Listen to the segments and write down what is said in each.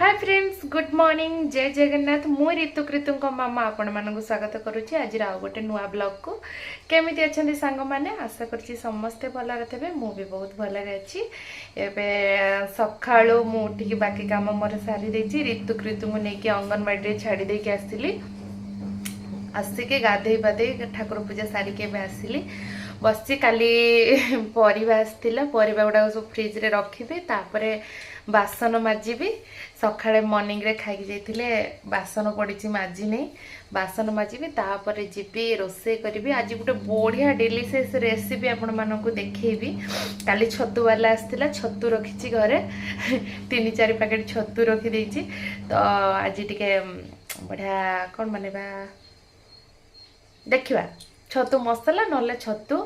Hi friends good morning जय जगन्नाथ मु ऋतुकृतु मामा आपण मानक स्वागत करुच्ची आज आउ गोटे नुआ ब्लॉग को केमिति अच्छे सांग मैंने आशा करुच्ची समस्ते भलरे थे मु भी बहुत भलरे अच्छी एवं सका मुझे बाकी काम मोर सारी देती ऋतुकृतु को लेकिन अंगनवाड़ी छाड़ी देकी आसली आसिके गाधे पाधे ठाकुर पूजा सारिके आसली बस काली परिवा आसला परिवा गुड़ा सब फ्रिज रे रखी तापर बासन माजिबी सकाळे मॉर्निंग रे खाई जाइथिले बासन पड़ी माजी नहीं बासन माजिबी तापर जीबी रोसे करी आज गोटे बढ़िया डिलीशियस रेसिपी आपण मानकु देखैबी काली छतु वाला आसला छतु रखी घरे 3-4 पैकेट छतु रखी देछि तो आज टिके बढ़िया कौन बनेबा देखिबा छतु मसला नले छतु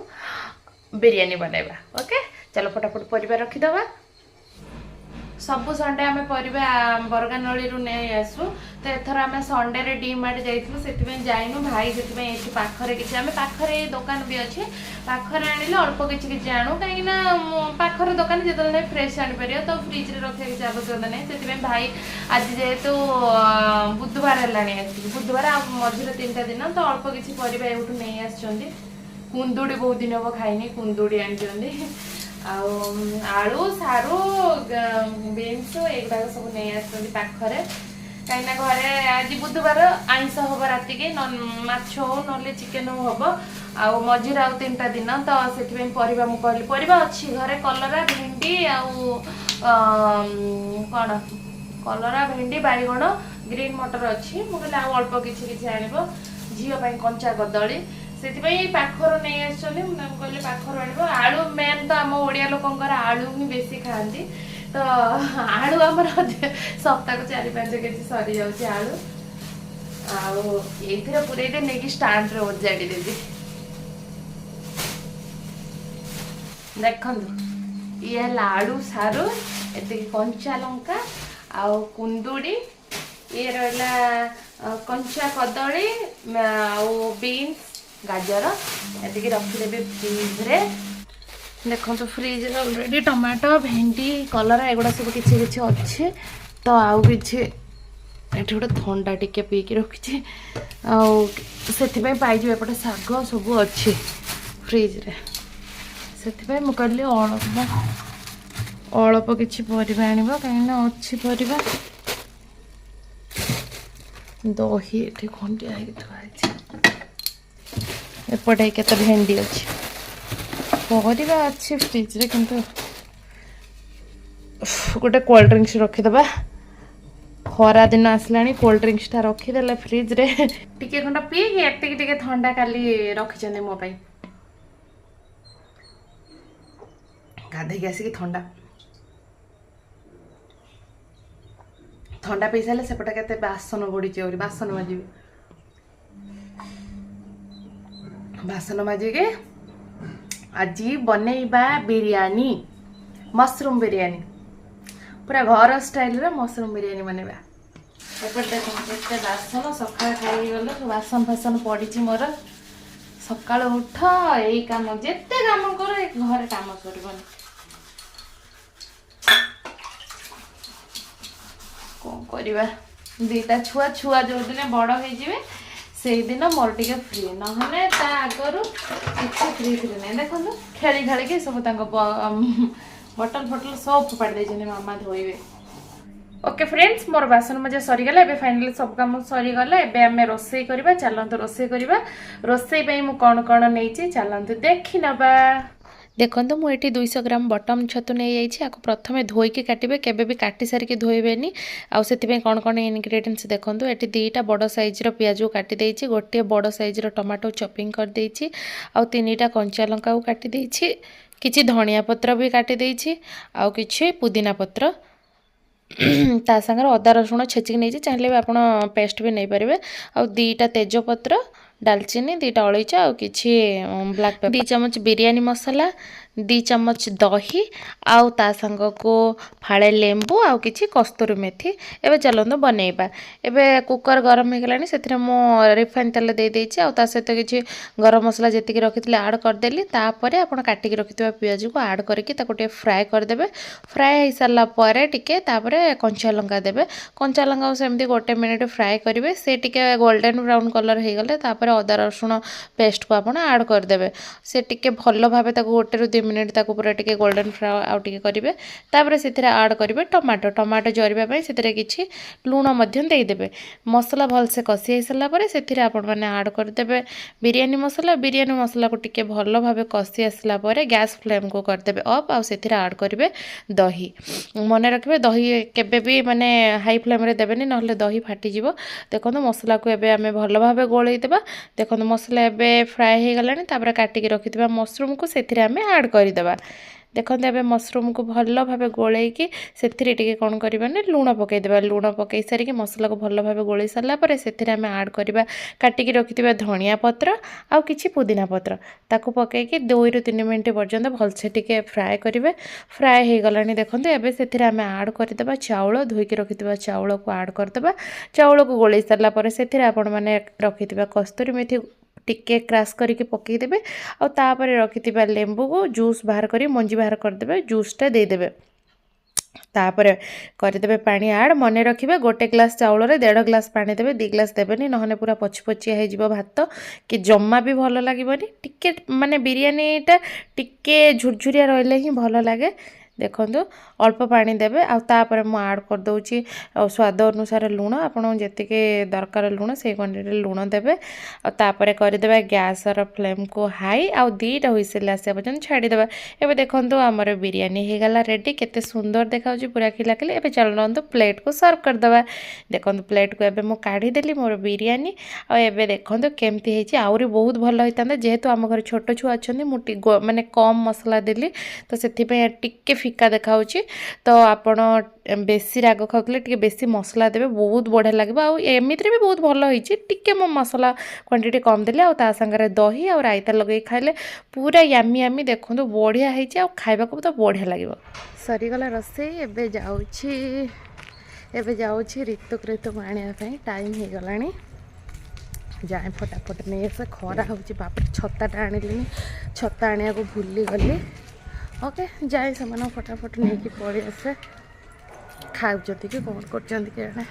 बिरयानी बनेबा ओके चलो फटाफट परिवार रखीदबा सबु संडे आम परिवा बरगानली नहीं आसू तो एथर आम संडे रे डी मार्ट जाइलु से जाइनु भाई से पाखरे किसी आम पाखरे दुकान भी अच्छे पाखरे आनिले अल्प किसी आणु कहीं पाखरे दुकान जो फ्रेश आनीपर तो फ्रिज रे रखा किसी आवश्यकता नहीं से भाई आज जेहेतु बुधवार है बुधवार मझे 3टा दिन तो अल्प किसी परिवा एठू नहीं आसुँच कुंदुड़ी बहुत दिन हम खाइनी कुंदुड़ी आनी आलू सारू बीन्स एगुड़ा सब नहीं आसते पाखरे कहीं घरे आज बुधवार आईष हम रात के माछ हो ना चिकेन हम आउ मझे आउ 3टा दिन तो से परिवा मुझे कहली परिवा अच्छी घरे कलरा भेंडी कौन कलरा भेंडी बैगण ग्रीन मटर अच्छी मुझे आउ अल्प किसी आण झील कंचा कदली से पाखर नहीं आसली कहली पाखर आलू मेन तो आम ओडिया लोकंर आलू ही बेसी खाती तो आलू आम सप्ताह को 4-5 केजी सरी जाऊँगी आलू आईर पूरे नहीं स्टाण्ड रे ओजाड़ी देवी देखु ये आलू सारू ये कंचा लंका आउ कुंदुड़ी ये रहा कंचा कदली बीन्स गाजर ये रखीदेवी फ्रिज रे देखो तो फ्रिज रे ऑलरेडी टमाटो भेंडी कलरा एगुड़ा सब किसी किसी अच्छे तो आउ कि गोटे थंडा टिके पीकी रखी से पाइज एपटे शाग सब अच्छे फ्रिज रे से कहली अल्प किसी परिवा आण कहीं अच्छी परिवा दही ये खंडिया थोड़ा एपटे केते भेंडी अच्छी परिवा अच्छी फ्रिज रे किंतु गोटे कोल्ड ड्रिंक्स रखीदबा खरा दिन आसला कोल्ड ड्रिंक्स टा रखीदे फ्रिज रे टिके खंडा पीके टिके ठंडा काली रखी मो गाधे आसिक ठंडा ठंडा पी सारे सेपटे केते बासन बढ़ी बासन माजी बासन माजिके आज बनैबा बिरयानी मशरूम बिरयानी पूरा घर स्टाइल रे मशरूम बिरयानी बनैबा एपटे देखते बासन सका खाई गले बासन फासन पड़ी मोर सका उठ यही काम जिते काम कर घर काम कर कौन करवा 2टा छुआ छुआ जो दिन बड़ हो से दिन मोर टे फ्री ना आगर किसी फ्री फ्री नहीं देखो खेली खेल सब बटल फटल सब फोपाड़ी दे मामा धोइबे ओके फ्रेंड्स मोर बासन मजा सरीगला एबे फाइनली सब काम सरीगला एबे आमे रोसई करबा चलंतु रोसई करबा रोसई पई मु कोन कोन नैची चलंतु देखि नबा देखो मुझे 200 ग्राम बटम छतु नहीं जाइए आपको प्रथम धोईकी काटे केबे भी काटी सारिकी धोइबेनी आउ कौन कौन इनग्रेडिएंट्स देखो ये 2टा बड़ साइज्र पियाज को काटी देछि गोटे बड़ साइज्र टमाटो चॉपिंग कर देछि आउ 3टा कंचा लंका को काटी देछि किछि धनिया पत्र भी काटी देछि आउ किछि पुदीना पत्र ता संगे अदा रसुण छेचिक नहीं चाहिए आप पेस्ट भी नहीं पारे आउ 2टा तेजपत्र डालचीनी 2टा अलैच आउ किछि ब्लैक पेपर 2 चम्मच बिरयानी मसाला 2 ଚାମଚ ଦହି ଆଉ ତା ସାଙ୍ଗକୁ ଫାଳେ ଲେମ୍ବୁ ଆଉ କିଛି କସ୍ତୁରୀ ମେଥି। ଏବେ ଚାଲନ୍ତୁ ବନେଇବା। ଏବେ କୁକର ଗରମ ହେଇଗଲାଣି, ସେଥିରେ ମୁଁ ରିଫାଇନ୍ ତେଲ ଦେଇଦେଇଛି ଆଉ ତା ସହିତ କିଛି ଗରମ ମସଲା ଯେତିକି ରଖିଥିଲି ଆଡ଼୍ କରିଦେଲି। ତାପରେ ଆପଣ କାଟିକି ରଖିଥିବା ପିଆଜକୁ ଆଡ଼୍ କରିକି ତାକୁ ଟିକେ ଫ୍ରାଏ କରିଦେବେ। ଫ୍ରାଏ ହେଇସାରିଲା ପରେ ଟିକେ ତାପରେ କଞ୍ଚା ଲଙ୍କା ଦେବେ। କଞ୍ଚା ଲଙ୍କାକୁ ସେମିତି 1 ମିନିଟ୍ ଫ୍ରାଏ କରିବେ। ସେ ଟିକେ ଗୋଲ୍ଡେନ୍ ବ୍ରାଉନ୍ କଲର୍ ହେଇଗଲେ ତାପରେ ଅଦା ରସୁଣ ପେଷ୍ଟକୁ ଆପଣ ଆଡ଼୍ କରିଦେବେ। ସେ ଟିକେ ଭଲ ଭାବେ ତାକୁ 1 ରୁ 2 ମିନିଟ୍ ତାକୁ ପୁରା ଟିକେ ଗୋଲ୍ଡେନ୍ ଫ୍ରାଏ ଆଉ ଟିକେ କରିବେ। ତାପରେ ସେଥିରେ ଆଡ଼୍ କରିବେ ଟମାଟୋ ଜରିବା ପାଇଁ ସେଥିରେ କିଛି ଲୁଣ ମଧ୍ୟ ଦେଇଦେବେ। ମସଲା ଭଲସେ କଷି ହେଇସାରିଲା ପରେ ସେଥିରେ ଆପଣମାନେ ଆଡ଼୍ କରିଦେବେ ବିରିୟାନୀ ମସଲାକୁ ଟିକେ ଭଲ ଭାବେ କଷି ଆସିଲା ପରେ ଗ୍ୟାସ୍ ଫ୍ଲେମ୍କୁ କରିଦେବେ ଅଫ୍ ଆଉ ସେଥିରେ ଆଡ଼୍ କରିବେ ଦହି। ମନେ ରଖିବେ ଦହି କେବେ ବି ମାନେ ହାଇ ଫ୍ଲେମ୍ରେ ଦେବେନି, ନହେଲେ ଦହି ଫାଟିଯିବ। ଦେଖନ୍ତୁ ମସଲାକୁ ଏବେ ଆମେ ଭଲ ଭାବେ ଗୋଳେଇ ଦେବା। ଦେଖନ୍ତୁ ମସଲା ଏବେ ଫ୍ରାଏ ହେଇଗଲାଣି। ତାପରେ କାଟିକି ରଖିଥିବା ମସରୁମ୍କୁ ସେଥିରେ ଆମେ ଆଡ଼୍ କରିଦେବା। ଦେଖନ୍ତୁ ଏବେ ମସରୁମ୍କୁ ଭଲ ଭାବେ ଗୋଳେଇକି ସେଥିରେ ଟିକେ କ'ଣ କରିବା ନା ଲୁଣ ପକାଇଦେବା। ଲୁଣ ପକାଇ ସାରିକି ମସଲାକୁ ଭଲ ଭାବେ ଗୋଳେଇ ସାରିଲା ପରେ ସେଥିରେ ଆମେ ଆଡ଼୍ କରିବା କାଟିକି ରଖିଥିବା ଧନିଆ ପତ୍ର ଆଉ କିଛି ପୁଦିନା ପତ୍ର। ତାକୁ ପକାଇକି 2 ରୁ 3 ମିନିଟ୍ ପର୍ଯ୍ୟନ୍ତ ଭଲସେ ଟିକେ ଫ୍ରାଏ କରିବେ। ଫ୍ରାଏ ହେଇଗଲାଣି ଦେଖନ୍ତୁ। ଏବେ ସେଥିରେ ଆମେ ଆଡ଼୍ କରିଦେବା ଚାଉଳ, ଧୋଇକି ରଖିଥିବା ଚାଉଳକୁ ଆଡ଼୍ କରିଦେବା। ଚାଉଳକୁ ଗୋଳେଇ ସାରିଲା ପରେ ସେଥିରେ ଆପଣମାନେ ରଖିଥିବା କସ୍ତୁରୀ ମେଥି ଟିକେ କ୍ରାସ୍ କରିକି ପକାଇଦେବେ ଆଉ ତାପରେ ରଖିଥିବା ଲେମ୍ବୁକୁ ଜୁସ୍ ବାହାର କରି ମଞ୍ଜି ବାହାର କରିଦେବେ, ଜୁସ୍ଟା ଦେଇଦେବେ। ତାପରେ କରିଦେବେ ପାଣି ଆଡ଼୍। ମନେ ରଖିବେ 1 ଗ୍ଲାସ୍ ଚାଉଳରେ 1.5 ଗ୍ଲାସ୍ ପାଣି ଦେବେ, 2 ଗ୍ଲାସ୍ ଦେବେନି, ନହେଲେ ପୁରା ପଚିପଚିଆ ହେଇଯିବ ଭାତ କି ଜମା ବି ଭଲ ଲାଗିବନି। ଟିକେ ମାନେ ବିରିୟାନୀଟା ଟିକେ ଝୁରଝୁରିଆ ରହିଲେ ହିଁ ଭଲ ଲାଗେ। ଦେଖନ୍ତୁ ଅଳ୍ପ ପାଣି ଦେବେ ଆଉ ତାପରେ ମୁଁ ଆଡ଼୍ କରିଦେଉଛି ସ୍ୱାଦ ଅନୁସାରେ ଲୁଣ। ଆପଣଙ୍କୁ ଯେତିକି ଦରକାର ଲୁଣ ସେଇ କ୍ୱାଣ୍ଟିଟିରେ ଲୁଣ ଦେବେ। ଆଉ ତାପରେ କରିଦେବା ଗ୍ୟାସ୍ର ଫ୍ଲେମ୍କୁ ହାଇ ଆଉ 2ଟା ହୁଇସିଲ୍ ଆସିବା ପର୍ଯ୍ୟନ୍ତ ଛାଡ଼ିଦେବା। ଏବେ ଦେଖନ୍ତୁ ଆମର ବିରିୟାନୀ ହେଇଗଲା ରେଡ଼ି। କେତେ ସୁନ୍ଦର ଦେଖାଯାଉଛି, ପୁରା ଖିଲାଖିଲି। ଏବେ ଚାଲନ୍ତୁ ପ୍ଲେଟ୍କୁ ସର୍ଭ କରିଦେବା। ଦେଖନ୍ତୁ ପ୍ଲେଟ୍କୁ ଏବେ ମୁଁ କାଢ଼ିଦେଲି ମୋର ବିରିୟାନୀ। ଆଉ ଏବେ ଦେଖନ୍ତୁ କେମିତି ହେଇଛି। ଆହୁରି ବହୁତ ଭଲ ହେଇଥାନ୍ତା, ଯେହେତୁ ଆମ ଘରେ ଛୋଟ ଛୁଆ ଅଛନ୍ତି ମୁଁ ମାନେ କମ୍ ମସଲା ଦେଲି ତ ସେଥିପାଇଁ ଟିକେ ଫିକା ଦେଖାହେଉଛି। ତ ଆପଣ ବେଶୀ ରାଗ ଖାଉଥିଲେ ଟିକେ ବେଶୀ ମସଲା ଦେବେ, ବହୁତ ବଢ଼ିଆ ଲାଗିବ। ଆଉ ଏମିତିରେ ବି ବହୁତ ଭଲ ହେଇଛି, ଟିକେ ମୁଁ ମସଲା କ୍ୱାଣ୍ଟିଟି କମ୍ ଦେଲି। ଆଉ ତା ସାଙ୍ଗରେ ଦହି ଆଉ ରାଇତା ଲଗେଇ ଖାଇଲେ ପୁରା ୟାମି ଦେଖନ୍ତୁ ବଢ଼ିଆ ହେଇଛି ଆଉ ଖାଇବାକୁ ତ ବଢ଼ିଆ ଲାଗିବ। ସରିଗଲା ରୋଷେଇ। ଏବେ ଯାଉଛି ରିତୁକୁ ଆଣିବା ପାଇଁ, ଟାଇମ୍ ହେଇଗଲାଣି। ଯାଏ ଫଟାଫଟ ନେଇ ଆସେ, ଖରା ହେଉଛି ବାପରେ। ଛତାଟା ଆଣିଲିନି, ଛତା ଆଣିବାକୁ ଭୁଲିଗଲି। ଓକେ ଯାଏ ସେମାନଙ୍କୁ ଫଟାଫଟ ନେଇକି ପଳେଇ ଆସେ। ଖାଉଛନ୍ତି କି କ'ଣ କରୁଛନ୍ତି କେଜାଣି।